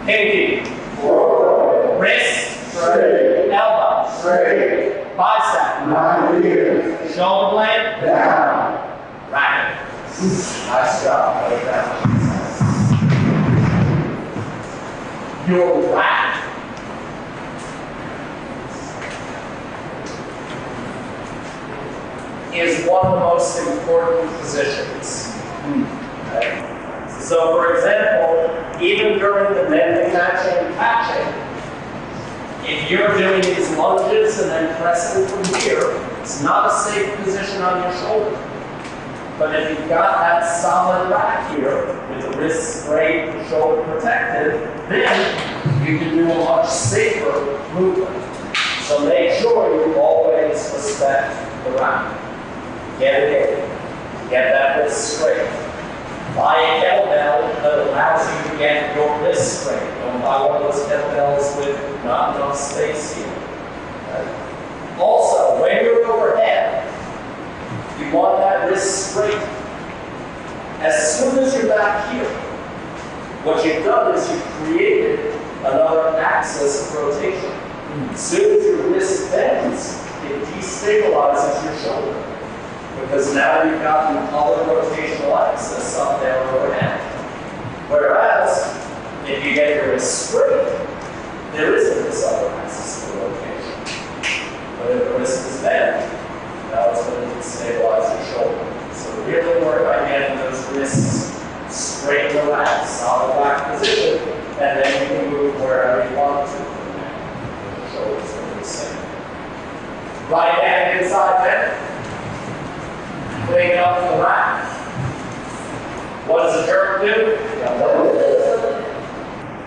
Pinky. Wrist. Elbow. Bicep. Shoulder blade. Right. Nice job. Put it down. Your rack is one of the most important positions. Okay? So, for example, even during the bending, matching, and catching, if you're doing these lunges and then pressing from here, it's not a safe position on your shoulder. But if you've got that solid rack here, with the wrist straight, the shoulder protected, then you can do a much safer movement. So make sure you always respect the rack. Get it in. Get that wrist straight. Buy a kettlebell that allows you to get your wrist straight. Don't buy one of those kettlebells with not enough space here. Okay? Also, when you're overhead, you want that wrist straight. As soon as you're back here, what you've done is you've created another axis of rotation. As soon as your wrist bends, it destabilizes your shoulder. Because now you've got an other rotational axis up there overhead. Whereas, if you get your wrist straight, there isn't this other axis of rotation. But if the wrist is bent, now it's going to stabilize your shoulder. So really work on getting those wrists straight in the rack, solid rack position, and then you can move wherever you want to from there. The shoulder's going to be safe. Right hand inside bend. Bring it up to the rack. What does a jerk do?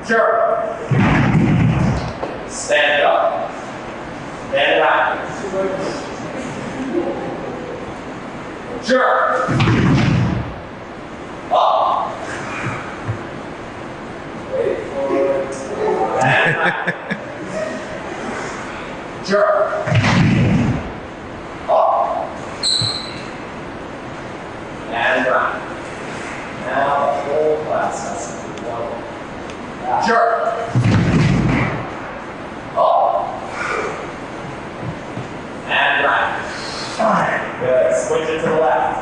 Jerk. Stand up. Then rack. Jerk. Up. Wait for it. And back. Jerk. Up. And back. Now the whole class has to do one. Jerk. Up. And back. Good. Switch it to the left.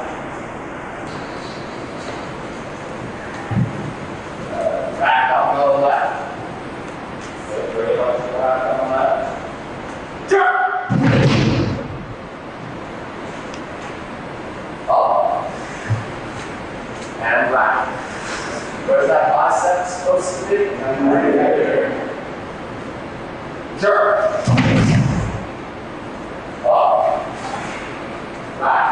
Back up to the left. Good. Bring it up to the back on the left. Jerk. Up. And back. Where's that bicep supposed to be? Right here. Jerk. Up. Back.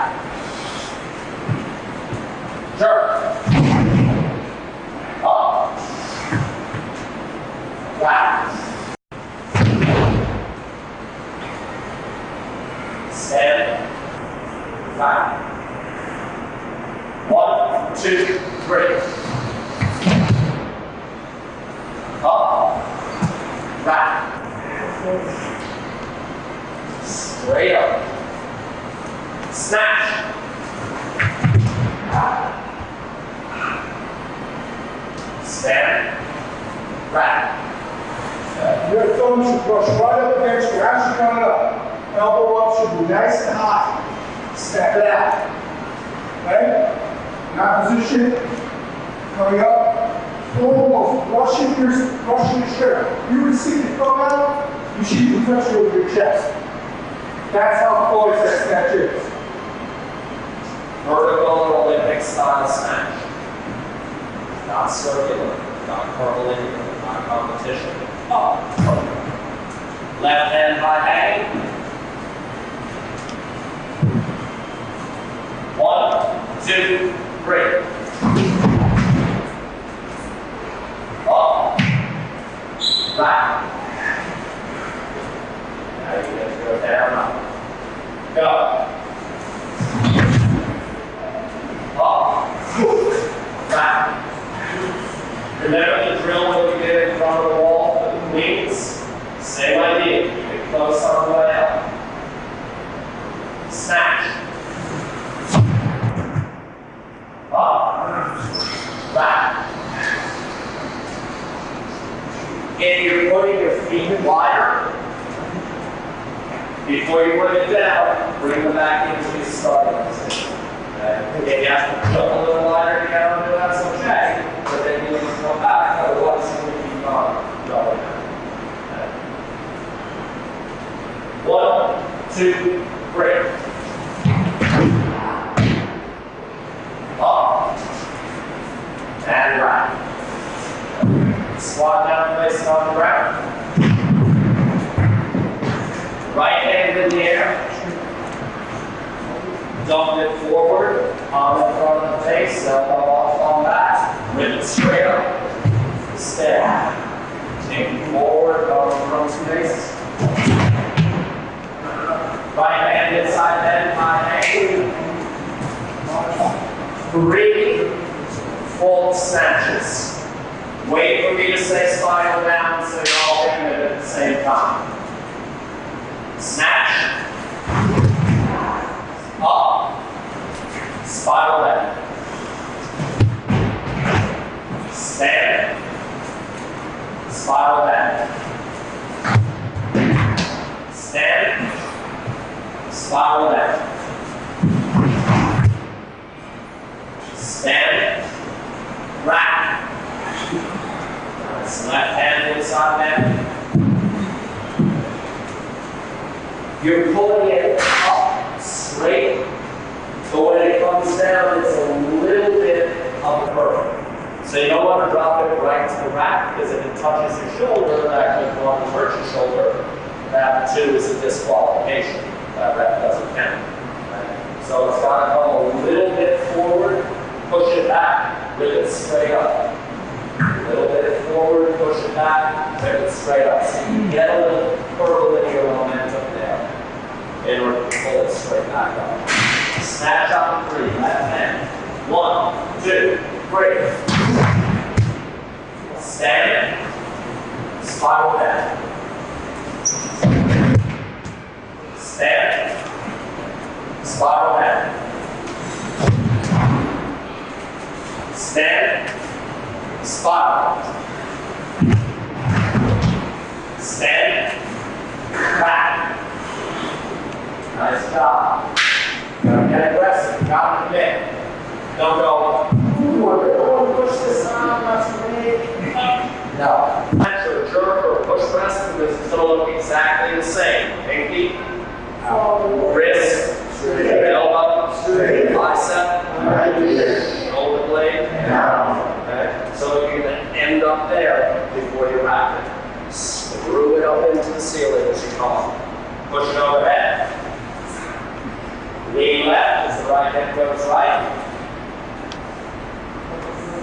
Jerk. Up. Back. Stand. Back. 1, 2, 3. Up. Back. Straight up. Snatch. Stand. Back. Your thumb should brush right up against your ass coming up. Elbow up should be nice and high. Step it out. Okay? In that position, coming up, almost brushing your shirt. You would see the thumb out, you should be touching over your chest. That's how close that snatch is. Vertical Olympic style snatch. Not circular, not curvilinear, not competition. Up. Left hand high hang. 1, 2, 3. Up. Back. Now you get to go down, up. Go. Up. Back. Remember the drill when you get in front of the wall for the wings? Same idea. Keep it close on the way up. Snatch. Up. Back. If you're putting your feet wider, before you bring it down, bring them back into the starting position. If you have to jump a little wider to get onto it, that's okay. But then you need to come back, otherwise you will keep on going. 1, 2, 3. Up. And right. Squat down, place it on the ground. Right hand in the air. Dump it forward, palm in front of the face, elbow off on back. Rip it straight up. Step. Take it forward, elbow from space. Right hand inside bend, high ankle. 3 full snatches. Wait for me to say spinal down so you're all doing it at the same time. Snatch. Up. Spiral down. Stand. Spiral down. Stand. Spiral down. Stand. Rack. Nice. Left hand inside bend. You're pulling it up straight, but when it comes down, it's a little bit of a curve. So you don't want to drop it right to the rack, because if it touches your shoulder, that could go on to hurt your shoulder. That too is a disqualification. That rep doesn't count. Right? So it's got to come a little bit forward, push it back, rip it straight up. A little bit forward, push it back, rip it straight up. So you get a little curvilinear momentum there in order to pull it straight back up. Snatch up to 3, left hand. 1, 2, 3. Stand. Spiral down. Stand. Spiral down. Stand. Spiral. Stand. Back. Nice job. Get aggressive. Got the bit. Don't go, ooh, I want to push this on, that's me. No. That's a jerk or a push press because it's going to look exactly the same. Pinky, wrist, elbow, bicep, shoulder blade. Okay? So you're going to end up there before you wrap it. Screw it up into the ceiling as you come up. Push it overhead. Lean left as the right hand goes right.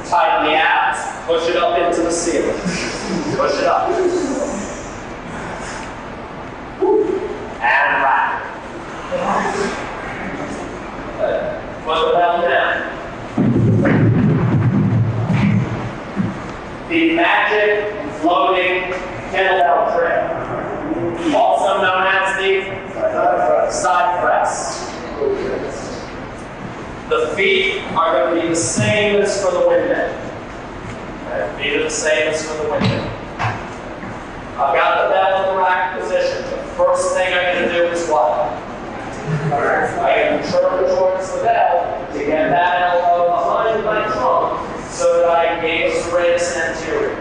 Tighten the abs, push it up into the ceiling. Push it up. And right. Put the bell down. The magic floating kettlebell trick, also known as the side press. The feet are going to be the same as for the windmill. Okay? Feet are the same as for the windmill. I've got the bell in the rack position. The first thing I'm going to do is what? I'm going to turn towards the bell to get that elbow behind my trunk so that I engage the ramus anterior.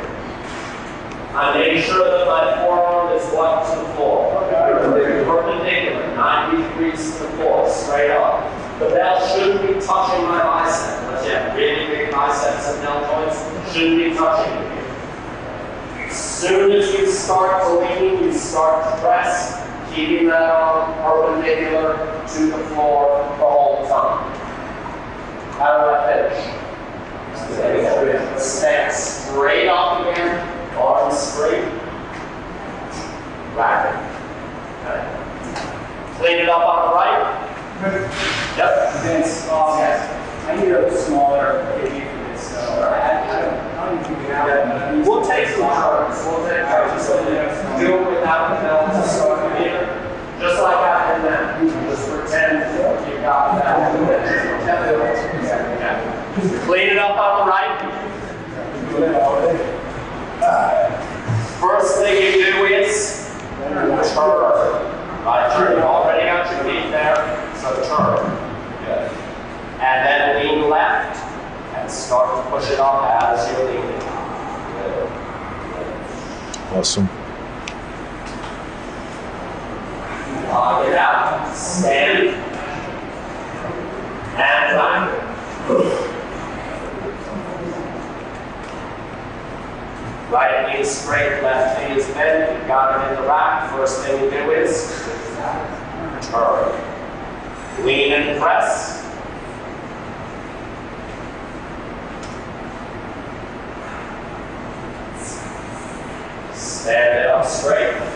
I make sure that my forearm is what to the floor. Perpendicular, 90 degrees to the floor, straight up. The bell shouldn't be touching my bicep. Unless you have really big biceps and bell joints, shouldn't be touching it. As soon as you start to lean, you start to press, keeping that arm perpendicular to the floor the whole time. How do I finish? Stand straight up again, arms straight, rapid. Okay. Clean it up on the right. Yep. Vince, I need a smaller baby for this. So I don't think we have. We'll take some turns. We'll take turns. So do it without the bell to start here. Just like I did that. Just pretend you got that. Clean it up on the right. First And then lean left and start to push it up as you're leaning. Good. Awesome. Lock it out. Stand. Hands on. Right knee is straight, left knee is bent. You've got it in the rack. First thing you do is turn. Lean and press. Stand it up straight.